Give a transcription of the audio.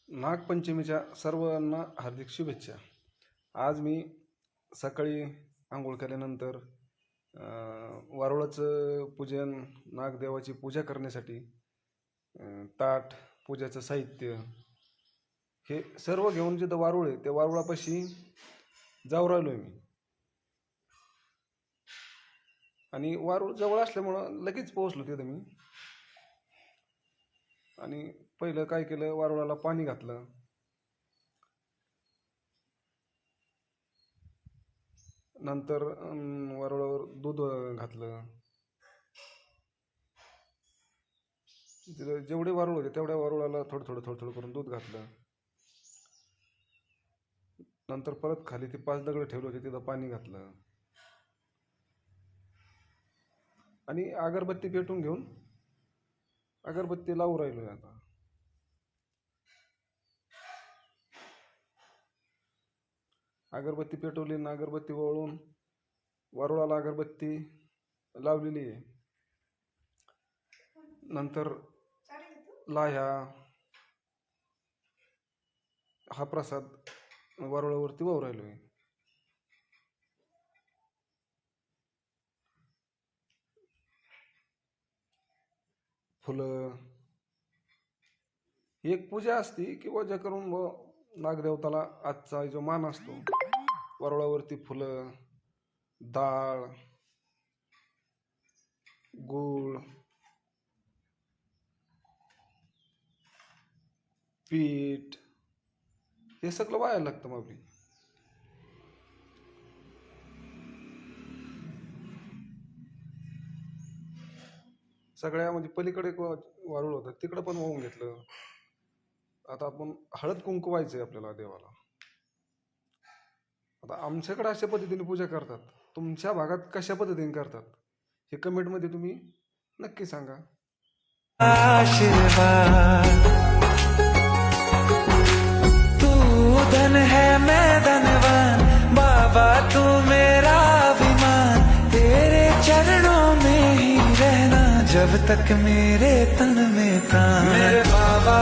नागपंचमीच्या सर्वांना हार्दिक शुभेच्छा. आज मी सकाळी आंघोळ केल्यानंतर वारुळाचं पूजन, नागदेवाची पूजा करण्यासाठी ताट, पूजाचं साहित्य हे सर्व घेऊन जिथं वारुळ आहे त्या वारुळापाशी जाऊ राहिलो मी. आणि वारुळ जवळ असल्यामुळं लगेच पोहोचलो तिथं मी. आणि पहिलं काय केलं, वारुळाला पाणी घातलं. नंतर वारुळावर दूध घातलं. जेवढे वारुळ होते तेवढ्या वारुळाला थोडं थोडं थोडं थोडं करून दूध घातलं. नंतर परत खाली ते 5 दगड ठेवले होते तिथं पाणी घातलं. आणि अगरबत्ती पेटून घेऊन अगरबत्ती लावू राहिलोय आता. अगरबत्ती पेटवली ना, अगरबत्ती वळून वारुळाला अगरबत्ती लावलेली आहे. नंतर लाह्या हा प्रसाद वारुळावरती वाहू राहिलोय. फुलं ही एक पूजा असते की वजा करून नागदेवताला आजचा जो मान असतो, वारुळावरती फुलं, डाळ, गूळ, पीठ हे सगळं व्हायला लागतं माऊली. सगळ्या म्हणजे पलीकडे एक वारुळ होतं तिकडं पण वाहून घेतलं. आता आपण हळद कुंकू व्हायचंय आपल्याला देवाला. आता आमच्याकडे अशा पद्धतीने पूजा करतात. तुमच्या भागात कशा पद्धतीने करतात हे कमेंटमध्ये तुम्ही नक्की सांगा. आशीर्वाद तू धन है मैं धनवान, बाबा तू मेरा अभिमान, तेरे चरणों में ही रहना जब तक मेरे तन में प्राण, मेरे बाबा।